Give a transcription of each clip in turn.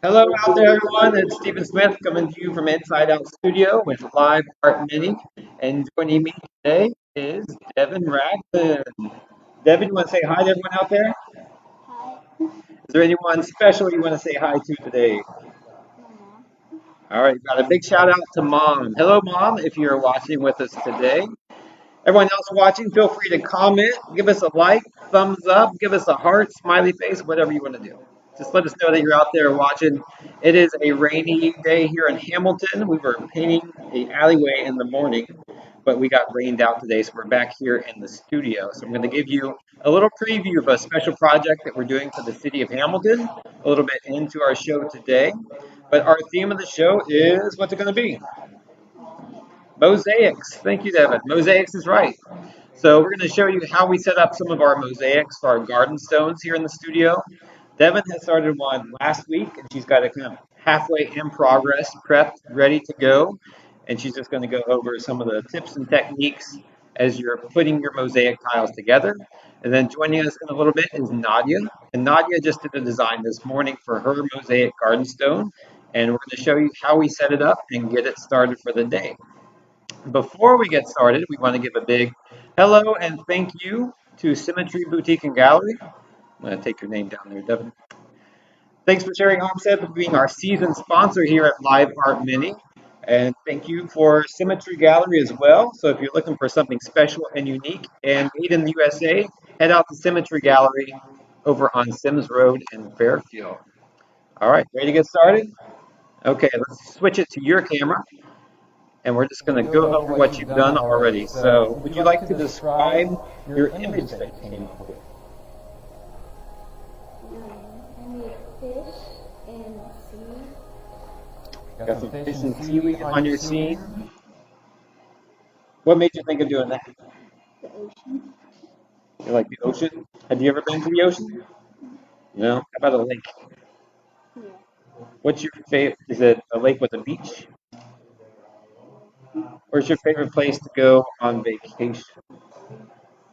Hello out there, everyone. It's Stephen Smith coming to you from InsideOut Studio with Live Art Mini. And joining me today is Devin Ragland. Devin, you want to say hi to everyone out there? Is there anyone special you want to say hi to today? All right, got a big shout out to Mom. Hello, Mom, if you're watching with us today. Everyone else watching, feel free to comment, give us a like, thumbs up, give us a heart, smiley face, whatever you want to do. Just let us know that you're out there watching. It is a rainy day here in Hamilton. We were painting a alleyway in the morning, but we got rained out today, so we're back here in the studio. So I'm going to give you a little preview of a special project that we're doing for the city of Hamilton, a little bit into our show today. But our theme of the show is what's it going to be? Mosaics. Thank you, Devin. Mosaics is right. So we're going to show you how we set up some of our mosaics for our garden stones here in the studio. Devin has started one last week, and she's got it kind of halfway in progress, prepped, ready to go. And she's just going to go over some of the tips and techniques as you're putting your mosaic tiles together. And then joining us in a little bit is Nadia. And Nadia just did a design this morning for her mosaic garden stone. And we're going to show you how we set it up and get it started for the day. Before we get started, we want to give a big hello and thank you to Symmetry Boutique and Gallery. I'm going to take your name down there, Devin. Thanks for sharing Homestead for being our season sponsor here at Live Art Mini. And thank you for Symmetry Gallery as well. So if you're looking for something special and unique and made in the USA, head out to Symmetry Gallery over on Sims Road in Fairfield. All right, ready to get started? Okay, let's switch it to your camera. And we're just going to go over what you've done already. So, would you like to describe your image that you came up with? I made fish and seaweed. Got some fish and seaweed on your scene. What made you think of doing that? The ocean. You like the ocean? Have you ever been to the ocean? No? How about a lake? Yeah. What's your favorite? Is it a lake with a beach? Where's your favorite place to go on vacation?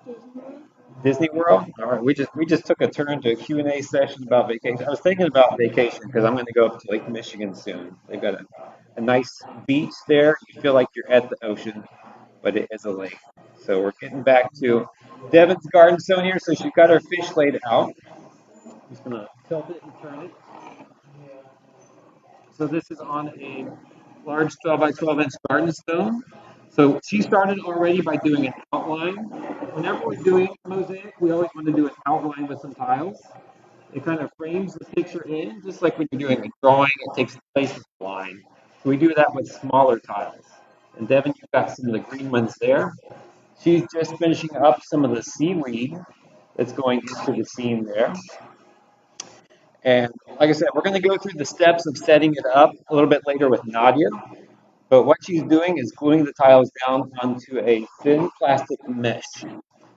Disney World. Disney World. All right, we just took a turn to a Q&A session about vacation. I was thinking about vacation because I'm going to go up to Lake Michigan soon. They've got a nice beach there. You feel like you're at the ocean, but it is a lake. So we're getting back to Devin's garden stone here. So she's got her fish laid out. I'm just going to tilt it and turn it. So this is on a large 12 by 12 inch garden stone. So she started already by doing an outline. Whenever we're doing mosaic, we always want to do an outline with some tiles. It kind of frames the picture in, just like when you're doing a drawing, it takes the place of the line. So we do that with smaller tiles. And Devin, you've got some of the green ones there. She's just finishing up some of the seaweed that's going into the scene there. And like I said, we're going to go through the steps of setting it up a little bit later with Nadia. But what she's doing is gluing the tiles down onto a thin plastic mesh.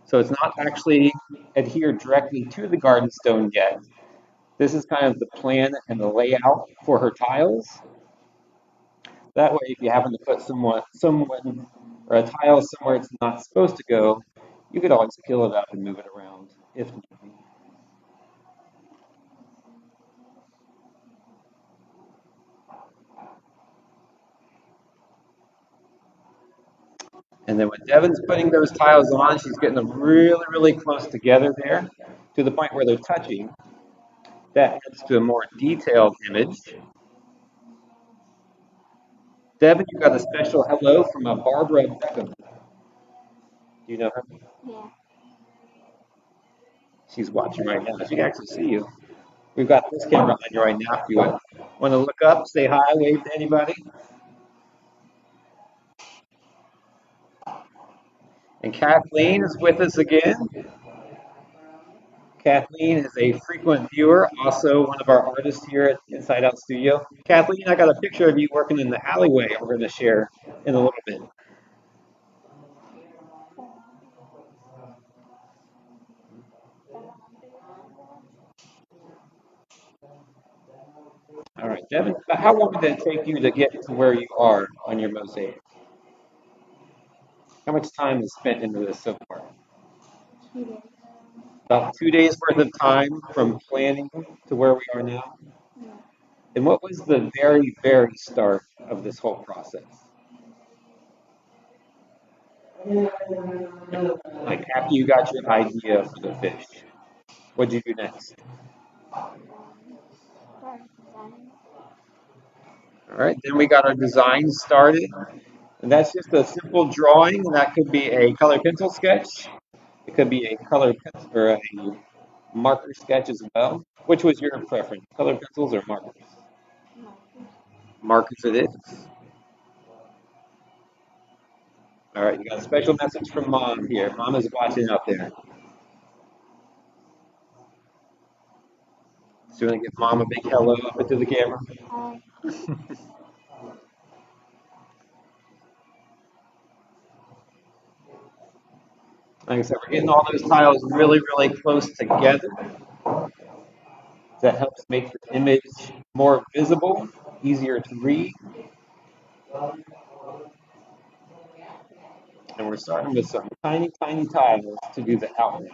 So it's not actually adhered directly to the garden stone yet. This is kind of the plan and the layout for her tiles. That way, if you happen to put someone or a tile somewhere it's not supposed to go, you could always peel it up and move it around if need be. And then when Devin's putting those tiles on, she's getting them really, really close together there to the point where they're touching. That adds to a more detailed image. Devin, you got a special hello from a Barbara Beckham. Do you know her? Yeah. She's watching right now. She can actually see you. We've got this camera on you right now. If you want to look up, say hi, wave to anybody. And Kathleen is with us again. Kathleen is a frequent viewer, also one of our artists here at Inside Out Studio. Kathleen, I got a picture of you working in the alleyway we're going to share in a little bit. All right, Devin, how long did it take you to get to where you are on your mosaic? How much time is spent into this so far? 2 days. About 2 days worth of time from planning to where we are now. Yeah. And what was the very, very start of this whole process? Like after you got your idea for the fish, what did you do next? Start designing. All right, then we got our design started. And that's just a simple drawing, and that could be a color pencil sketch. It could be a color pencil or a marker sketch as well. Which was your preference, color pencils or markers? Markers. Markers it is. All right, you got a special message from Mom here. Mom is watching out there. So you want to give Mom a big hello up into the camera? Hi. Like I said, we're getting all those tiles really, really close together. That helps make the image more visible, easier to read. And we're starting with some tiny, tiny tiles to do the outline.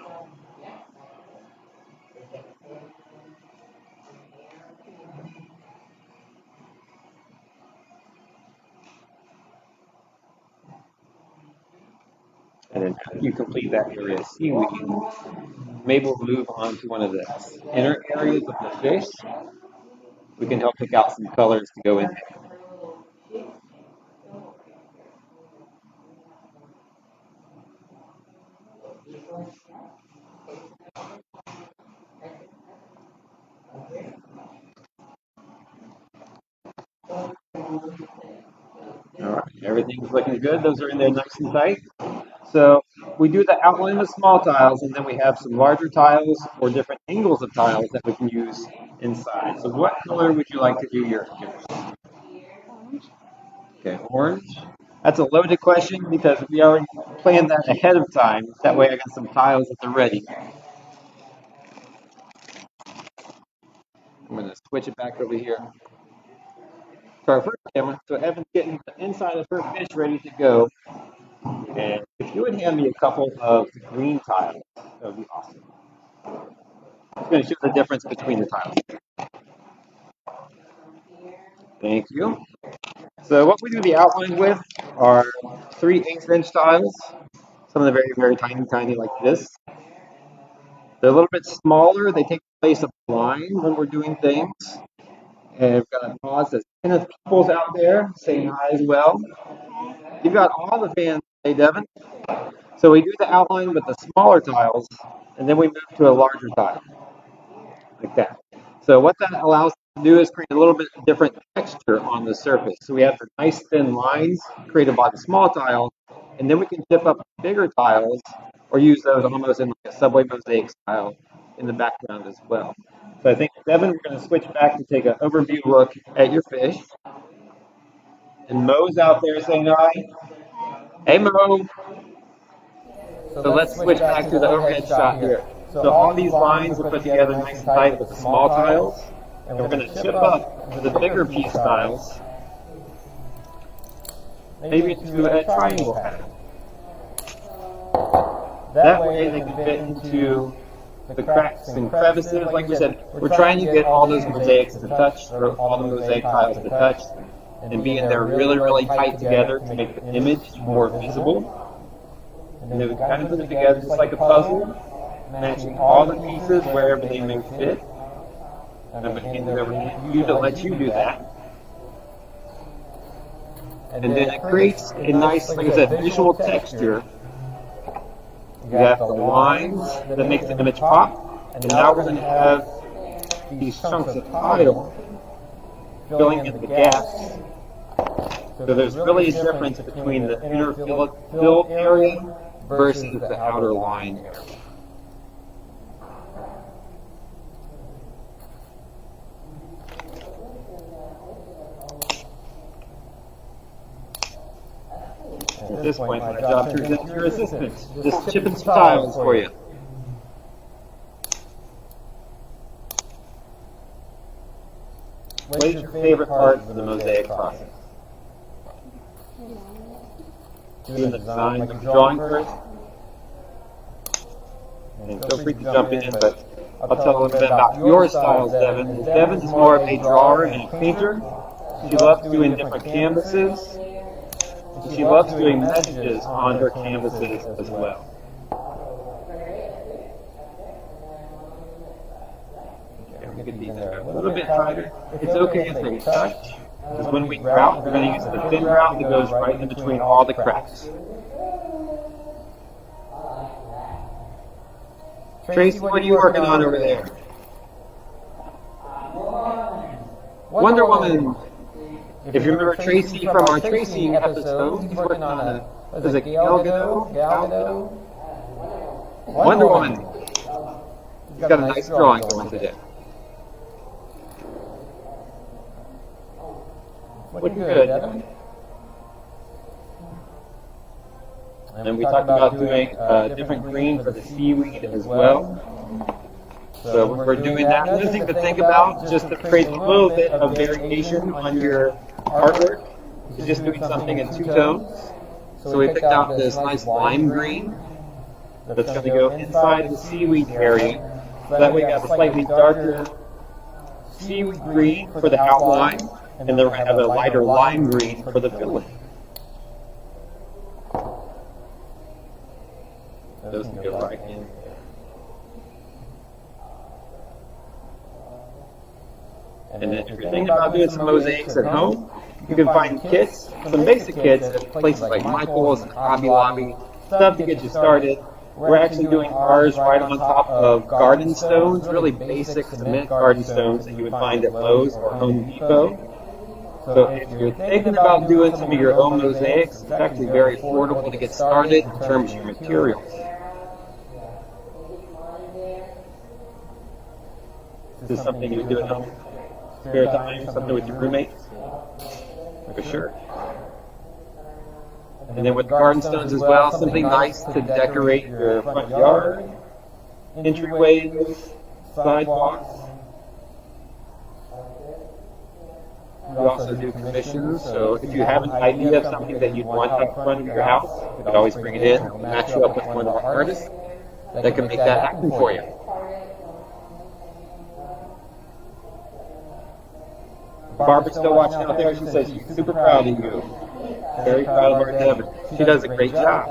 And then after you complete that area of seaweed, maybe we'll move on to one of the inner areas of the fish. We can help pick out some colors to go in there. All right, everything's looking good. Those are in there nice and tight. So we do the outline with small tiles, and then we have some larger tiles or different angles of tiles that we can use inside. So what color would you like to do yours? Orange. Okay, orange. That's a loaded question because we already planned that ahead of time. That way I got some tiles at the ready. I'm going to switch it back over here to our first camera. So Evan's getting the inside of her fish ready to go. And if you would hand me a couple of green tiles, that would be awesome. I'm going to show the difference between the tiles. Thank you. So what we do the outline with are 3/8" tiles. Some of them very, very tiny, tiny like this. They're a little bit smaller. They take the place of a line when we're doing things. And we've got a pause. There's Kenneth Peoples out there saying hi as well. You've got all the fans today, Devin. So we do the outline with the smaller tiles, and then we move to a larger tile, like that. So what that allows us to do is create a little bit different texture on the surface. So we have the nice thin lines created by the small tile, and then we can tip up bigger tiles or use those almost in like a subway mosaic style in the background as well. So I think, Devin, we're going to switch back to take an overview look at your fish. And Mo's out there saying hi. Hey, Mo. So let's switch back to the overhead shot here. So all these lines are put together nice and tight with the small tiles. And we're going to chip up the bigger piece tiles, maybe into a triangle pattern. That way they can fit into the cracks and crevices. Like we said, we're trying to get all those mosaics to touch, or all the mosaic tiles to touch, and be in there really, really tight together to make the image more visible. And then we kind of put it together just like a puzzle, matching all the pieces wherever they may fit. And I'm going to hand it over to you to let you do that. And then it creates a nice, like I said, visual texture. You have the lines that make the image pop, and now we're going to have these chunks of tile filling in the gaps. So there's really a difference between the inner filled area versus the outer line area. At this point, my job turns into your assistant. Just chipping some tiles for you. What is your favorite part of the mosaic process? Doing the design, like the drawing first. And feel free to jump in, but I'll tell a little bit about your styles, Devin. Devin is more of a drawer and a painter. She loves doing different canvases. And she loves doing messages on her canvases as well. Okay, we'll get these in there a little bit tighter. It's okay if they touch, because when we grout, we're going to use the thin grout that goes right in between all the cracks. Tracy, what are you working on over there? Wonder Woman. If you remember Tracy from our tracing episode, he's working on a, is it Gal Gadot? Wonder Woman. He's got a nice drawing going today. Looking good, Devin. And we talked about doing a different green for the seaweed as well. So we're doing that. Another thing to think about, just to create a little bit of variation on your artwork, is just doing something in two tones. So we picked out this nice lime green that's going to go inside the seaweed area. So that way we have a slightly darker seaweed green for the outline, and then we're going to have a lighter lime green for the filling. Those can go right in. And then if you're thinking about doing some mosaics at home, you can find kits, some basic kits at places like Michael's and Hobby Lobby, stuff to get you started. We're actually doing ours right on top of garden stones, really basic cement garden stones that you would find at Lowe's or Home Depot. So if you're thinking about doing some of your own mosaics, it's actually very affordable to get started in terms of your materials. Is this something you would do at home? Spare time, something with your roommates? For sure. And then with garden stones as well, something nice to decorate your front yard, entryways, sidewalks. We also do commissions, so if you have an idea of something that you'd want up front of your house, you could always bring it in. We'll match you up with one of our artists that can make that happen for you. Barbara's still watching out there. She says she's super proud of you. Very proud of our Devin. She does a great job.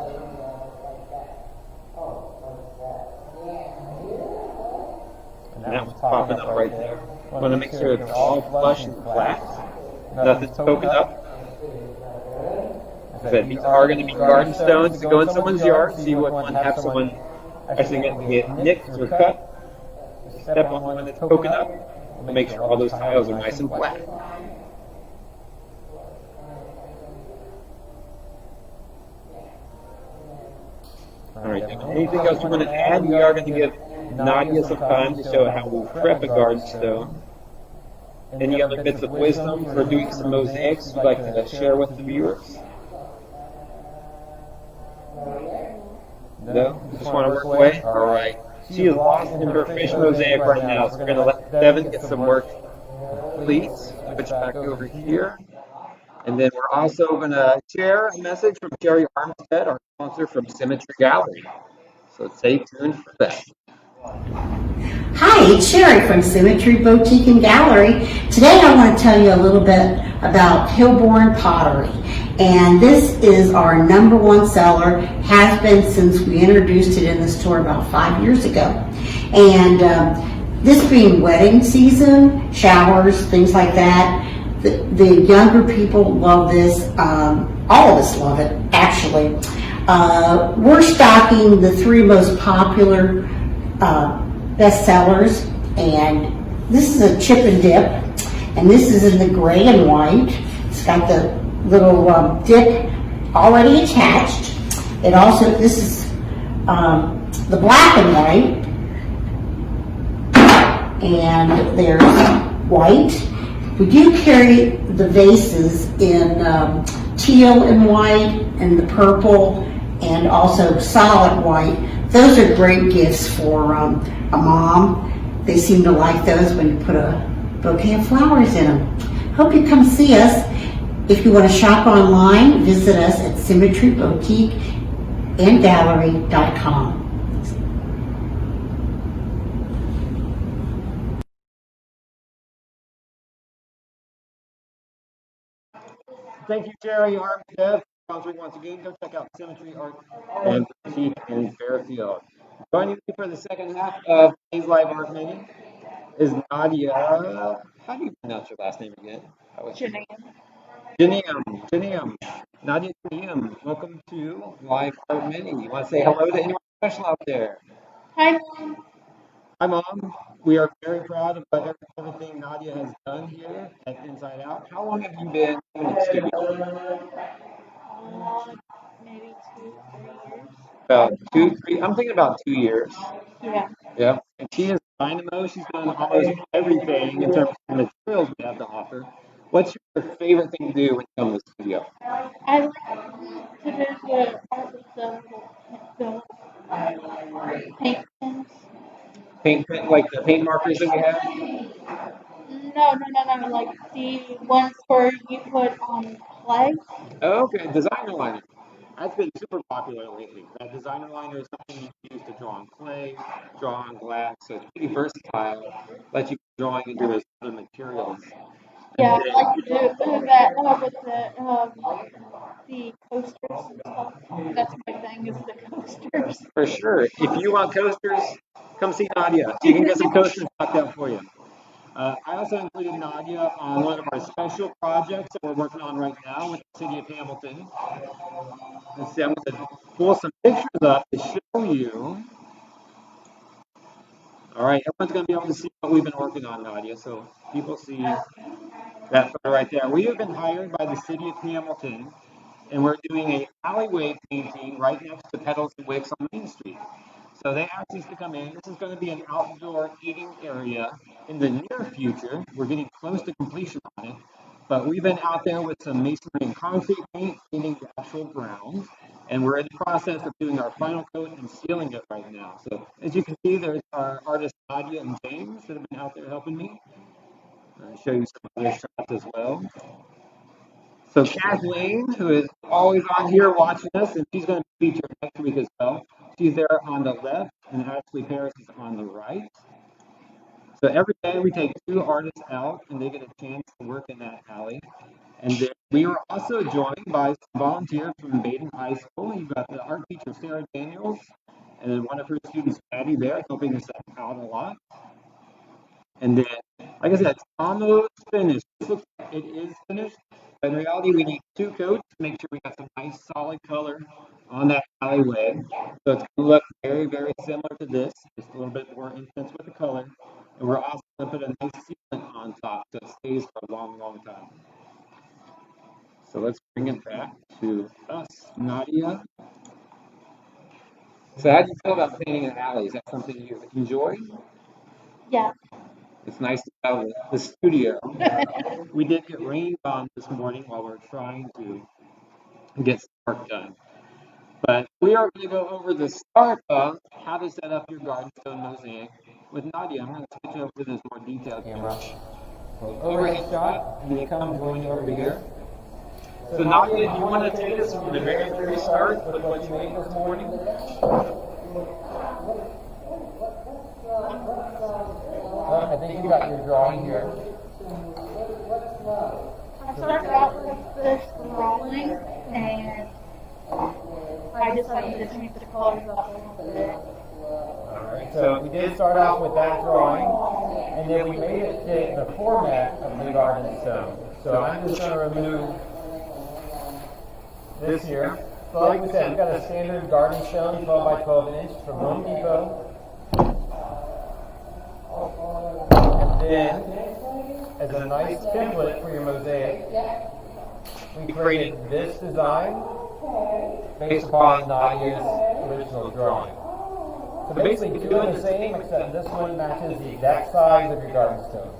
And that one's popping up right there. I want to make sure it's all flush and flat. Nothing's poking up. I said these are going to be garden stones to go in someone's yard, so you wouldn't want to have someone actually get nicked or cut. Step on one that's poking up. Make sure all those tiles are nice and flat. Alright, anything else you want to add? We are going to give Nadia some time to show how we prep a garden stone. Any other bits of wisdom for doing some mosaics you'd like to share with the viewers? No? Just want to work away? Alright. She is lost in her fish mosaic right now, so we're going to let Devin get some work. Please switch back over here. And then we're also going to share a message from Sherry Armstead, our sponsor from Symmetry Gallery. So stay tuned for that. Hi, it's Sherry from Symmetry Boutique and Gallery. Today I want to tell you a little bit about Hillborn Pottery. And this is our #1 seller, has been since we introduced it in the store about 5 years ago. And this being wedding season, showers, things like that, the younger people love this. All of us love it, actually. We're stocking the 3 most popular best sellers, and this is a chip and dip, and this is in the gray and white. It's got the little dip already attached. It also, this is the black and white, and there's white. We do carry the vases in teal and white, and the purple, and also solid white. Those are great gifts for a mom. They seem to like those when you put a bouquet of flowers in them. Hope you come see us. If you want to shop online, visit us at symmetryboutiqueandgallery.com. Thank you, Jerry, Arm, Dev, sponsoring once again. Go check out Symmetry Art and Boutique in Fairfield. Joining me for the second half of today's live art meeting is Nadia. How do you pronounce your last name again? Janine. Janiam. Nadia Janiam. Welcome to Live Art Mini. You want to say hello to anyone special out there? Hi, Mom. Hi, Mom. We are very proud of everything Nadia has done here at Inside Out. How long have you been in the studio? Maybe 2, 3 years. About 2, 3. I'm thinking about 2 years. Yeah. Yeah. And she is dynamo. She's done almost everything in terms of materials we have to offer. What's your favorite thing to do when you come to the studio? I like to do the art with the paint pens. Like the paint markers that we have? No. Like the ones where you put on clay. Oh, okay, designer liner. That's been super popular lately. That designer liner is something you can use to draw on clay, draw on glass, so it's pretty versatile. Let you drawing into those other materials. Yeah, I like to do that with the coasters and stuff. That's my thing is the coasters. For sure. If you want coasters, come see Nadia. She can get some coasters knocked out for you. I also included Nadia on one of our special projects that we're working on right now with the city of Hamilton. Let's see, I'm going to pull some pictures up to show you. All right, everyone's going to be able to see what we've been working on, Nadia. So people see that photo right there. We have been hired by the city of Hamilton, and we're doing a alleyway painting right next to Petals and Wicks on Main Street. So they asked us to come in. This is going to be an outdoor eating area in the near future. We're getting close to completion on it, but we've been out there with some masonry and concrete paint, painting the actual ground, and we're in the process of doing our final coat and sealing it right now. So as you can see, there's our artists Nadia and James that have been out there helping me. I'll show you some other shots as well. So Kathleen, who is always on here watching us, and she's going to be featured next week as well. She's there on the left, and Ashley Paris is on the right. So every day we take 2 artists out, and they get a chance to work in that alley. And then we were also joined by some volunteers from Baden High School. You've got the art teacher Sarah Daniels, and then one of her students, Patty, there, helping us out a lot. And then, like I said, it's almost finished. This looks like it is finished, but in reality, we need 2 coats to make sure we got some nice solid color on that alleyway. So it's going to look very, very similar to this, just a little bit more intense with the color. And we're also going to put a nice sealant on top so it stays for a long, long time. So let's bring it back to us, Nadia. So how do you feel about painting an alley? Is that something you enjoy? Yeah. It's nice to have the studio. We did get rained on this morning while we're trying to get some work done. But we are going to go over the start of how to set up your garden stone mosaic with Nadia. I'm going to switch over to this more detailed camera. Overhead shot, and then come join you over here. So Nadia, do you want to take us from the very, very start with what you made this morning? I think you got your drawing here. I started out with this drawing, and I decided to change the colors up a little bit. Alright, so we did start off with that drawing, and then we made it fit the format of the garden stone. So I'm just going to remove this here. So like we said, we've got a standard garden stone, 12 by 12 inch from Home Depot. And then, as a nice template for your mosaic, we created this design based upon Nadia's original drawing. So basically doing the same, except this one matches the exact size of your garden stone.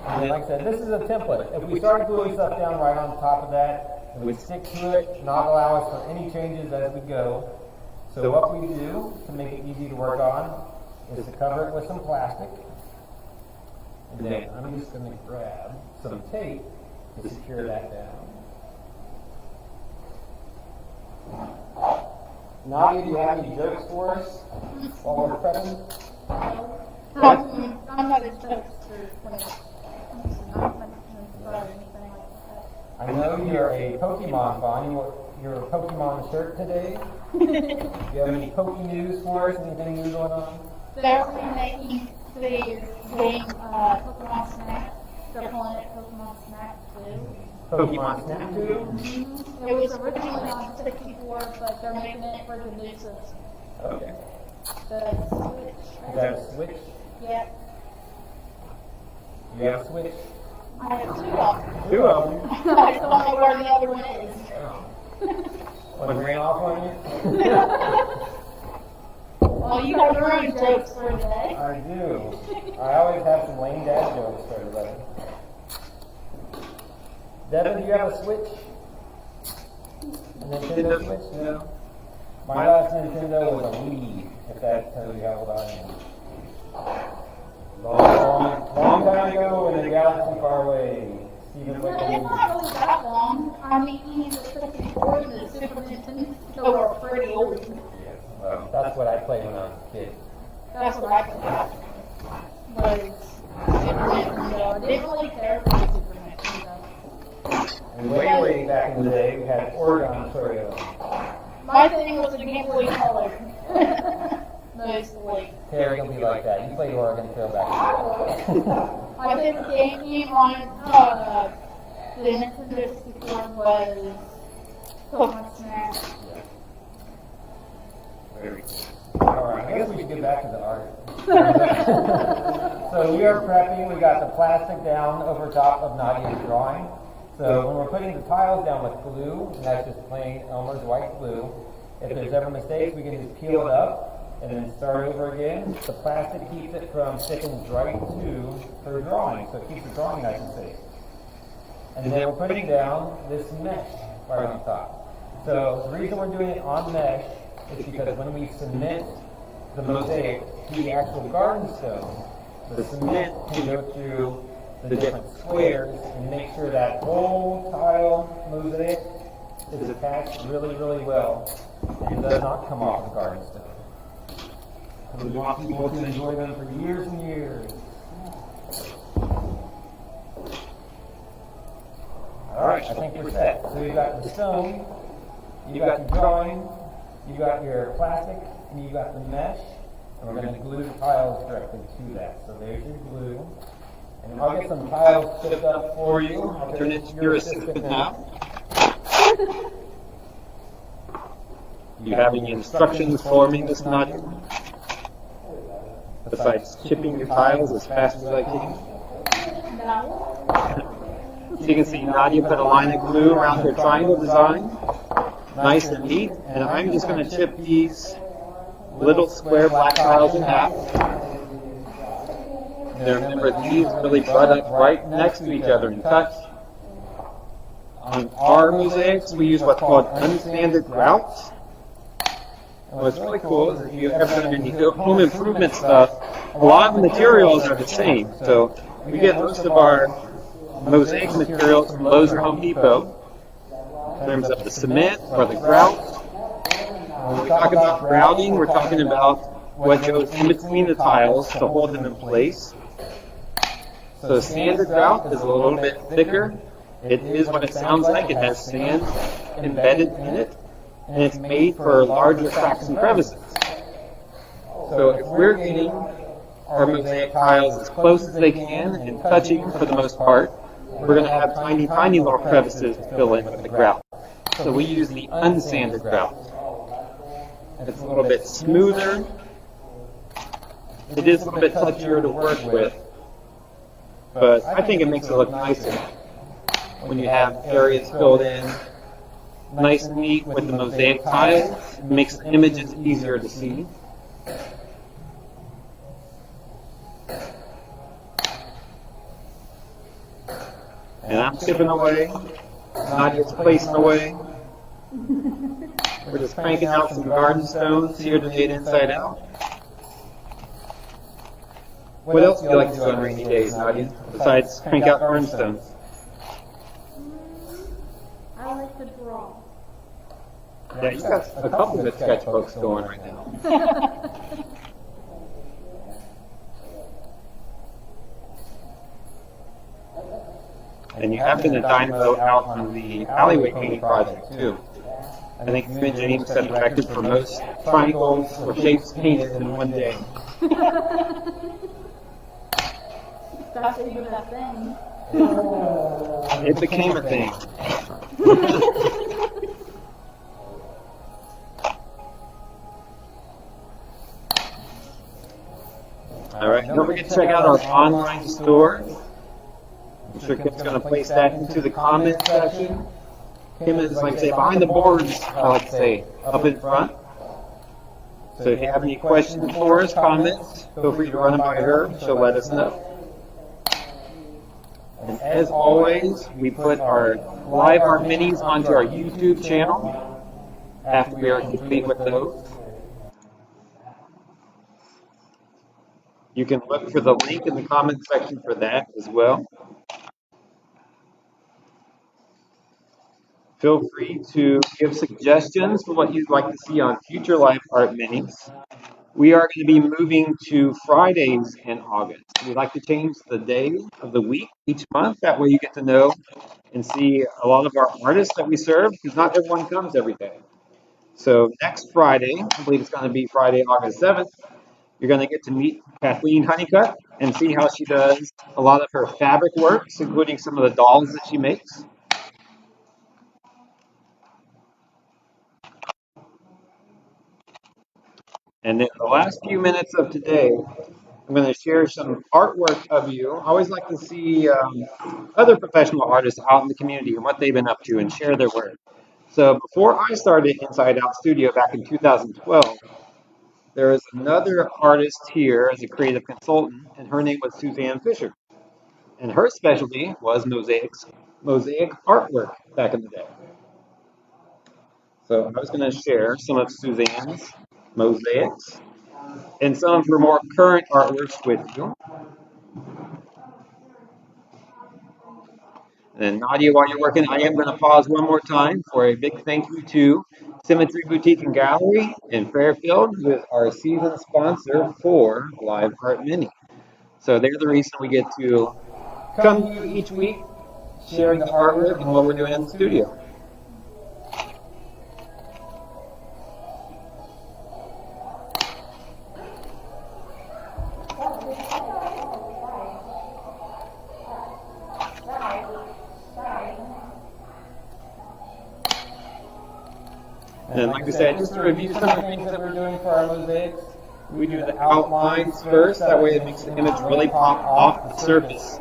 And then, like I said, this is a template. If we start gluing stuff down right on top of that, it would stick to it, not allow us for any changes as we go. So what we do to make it easy to work on is to cover it with some plastic. And then I'm just going to grab some tape to secure that down. Nadia, do you have any jokes for us while we're prepping? I'm not a toaster. you're a Pokemon fan. Your Pokemon shirt today. Do you have any Poke news for us? Anything new going on? They're remaking the game Pokemon Snap. They're calling it Pokemon Snap 2. Pokemon Snap 2? It was originally on 64, but they're making it for the new system. Okay. The Switch. Is that a Switch? Yep. You have a Switch? I have two of them. Two of them? I don't know where the other one is. One ran off on you? Well, you have your own jokes for today. I do. I always have some lame dad jokes for everybody. Devin, do you have a Switch? A Nintendo Switch? No. My last Nintendo was a Wii, if that tells you how old I am. Long time ago in a galaxy far away. Stephen No, it's not really that long. I mean, the 64 and the Super Nintendo are pretty old. Well, that's what I played when I was a kid. That's what I thought. Was Super Nintendo. I didn't really care for the Super Nintendo. And way back in the day, we had Oregon Trail. My thing was the Game Boy Color. Mostly. Terry, don't be like that. You played Oregon Trail back in the day. My favorite game on the Nintendo 64 was Pokemon Snap. Alright, I guess we should get back to the art. So we are prepping, we got the plastic down over top of Nadia's drawing. So when we're putting the tiles down with glue, and that's just plain Elmer's white glue, if there's ever mistakes, we can just peel it up and then start over again. The plastic keeps it from sticking right to her drawing, so it keeps the drawing nice and safe. And then we're putting down this mesh right on top. So the reason we're doing it on mesh is because when we cement the mosaic to the actual garden stone, the cement can go through the different squares and make sure that whole tile mosaic is attached really, really well and does not come off the garden stone. We want people to enjoy them for years and years. Alright, I think we're set. So you've got the stone, you've got the drawing, you've got your plastic, and you've got the mesh, and we're going to glue the tiles directly to that. So there's your glue. And I'll get some tiles shipped up for you. I'll turn it to your assistant now. You have any instructions for me, Miss Nadia? Besides chipping your tiles as fast as I can? No. So you can see Nadia put a line of glue around her triangle design. Nice and neat. And I'm just going to chip these little square black tiles in half. Now remember, these really butt up right next to each other and touch. On our mosaics, we use what's called unsanded grouts. And what's really cool is if you've ever done any home improvement stuff, a lot of the materials are the same. So we get most of our mosaic materials from Lowe's or Home Depot in terms of the cement or the grout. When we talk about grouting, we're talking about what goes in between the tiles to hold them in place. So sanded grout is a little bit thicker. It is what it sounds like. It has sand embedded in it. And it's made for larger cracks and crevices. So if we're getting our mosaic tiles as close as they can and touching for the most part, we're going to have tiny, tiny little crevices to fill in with the grout. So we use the unsanded grout. It's a little bit smoother. It is a little bit touchier to work with, but I think it makes it look nicer when you have areas filled in nice and neat with the mosaic tiles. It makes the images easier to see. And I'm chipping away. Nadia's placing away. We're just cranking out some garden stones here today at Inside Out. What else do you like to do on rainy days, Nadia, besides crank out garden stones? I like to draw. Yeah, you got a couple of sketchbooks going right now. And you have been a dynamo out on the alleyway painting project too. I think you and James set the record for most triangles or shapes painted in one day. That's even a thing. It became a thing. All right, don't forget to check out our online store. I'm sure Kim's going to place that into the comment section. Kim is, like I say, behind the boards, I like to say, up in front. So if you have any questions for us, comments, feel free to run them by her. She'll let us know. And as always, we put our live art minis onto our YouTube channel after we are complete with those. You can look for the link in the comment section for that as well. Feel free to give suggestions for what you'd like to see on future live art minis. We are going to be moving to Fridays in August. We'd like to change the day of the week each month. That way you get to know and see a lot of our artists that we serve, because not everyone comes every day. So next Friday, I believe it's going to be Friday, August 7th, you're going to get to meet Kathleen Honeycutt and see how she does a lot of her fabric works, including some of the dolls that she makes. And then the last few minutes of today, I'm going to share some artwork of you. I always like to see other professional artists out in the community and what they've been up to and share their work. So before I started InsideOut Studio back in 2012, there is another artist here as a creative consultant, and her name was Suzanne Fisher. And her specialty was mosaic artwork back in the day. So I was going to share some of Suzanne's mosaics and some of her more current artworks with you. And Nadia, while you're working, I am going to pause one more time for a big thank you to Symmetry Boutique and Gallery in Fairfield, who is our season sponsor for Live Art Mini. So they're the reason we get to come to you each week, sharing the artwork and what we're doing in the studio. And like I said, just to review some of the things that we're doing for our mosaics, we do the outlines first. That way it makes the image really pop off the surface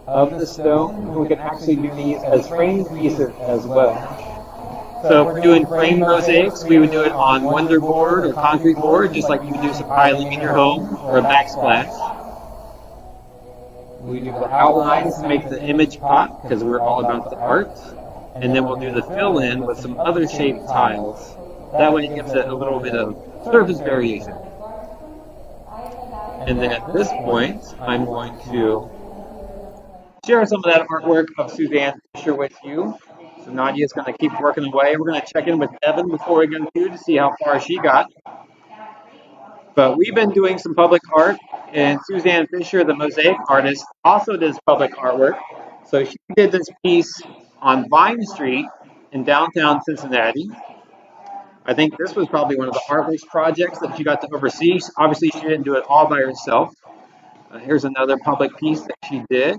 of the stone. We can actually do these as framed pieces as well. So if we're doing framed mosaics, we would do it on wonder board or concrete board, just like you would do some tiling in your home or a backsplash. We do the outlines to make the image pop, because we're all about the art. And then we'll do the fill-in with some other shaped tiles. That way it gives it a little bit of surface variation. And then at this point, I'm going to share some of that artwork of Suzanne Fisher with you. So Nadia's going to keep working away. We're going to check in with Devin before we go to see how far she got. But we've been doing some public art, and Suzanne Fisher, the mosaic artist, also does public artwork. So she did this piece on Vine Street in downtown Cincinnati. I think this was probably one of the artwork projects that she got to oversee. Obviously, she didn't do it all by herself. Here's another public piece that she did.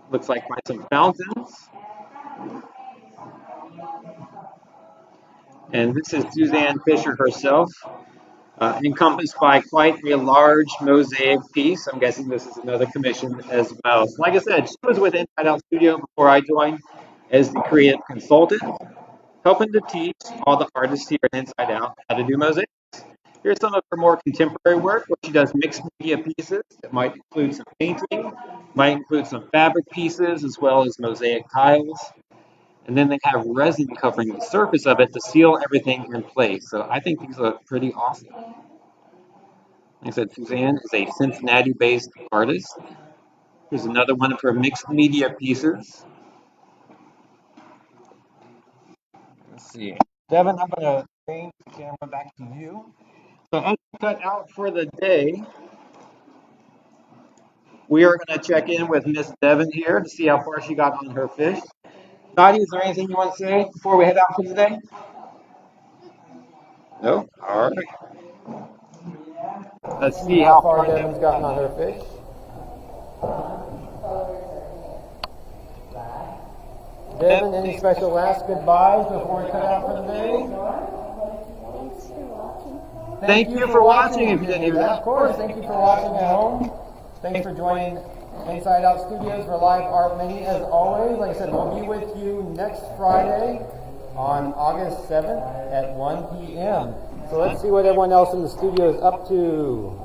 Looks like by some fountains. And this is Suzanne Fisher herself, encompassed by quite a large mosaic piece. I'm guessing this is another commission as well. So like I said, she was with InsideOut Studio before I joined as the creative consultant, helping to teach all the artists here at Inside Out how to do mosaics. Here's some of her more contemporary work, where she does mixed media pieces that might include some painting, might include some fabric pieces, as well as mosaic tiles. And then they have resin covering the surface of it to seal everything in place. So I think these look pretty awesome. Like I said, Suzanne is a Cincinnati-based artist. Here's another one of her mixed media pieces. Let's see. Devin, I'm going to change the camera back to you. So as we cut out for the day, We are going to check in with Miss Devin here to see how far she got on her fish. Nadia, is there anything you want to say before we head out for the day? No? All right. Let's see How how far far Devin's gotten on her fish. Devin, any special last goodbyes before we cut out for the day? Thank you for watching if you didn't hear that. Of course, thank you for watching at home. Thanks for joining Inside Out Studios for live art mini as always. Like I said, we'll be with you next Friday on August 7th at 1 p.m. So let's see what everyone else in the studio is up to.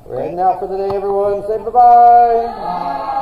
We're heading out for the day, everyone. Say bye-bye.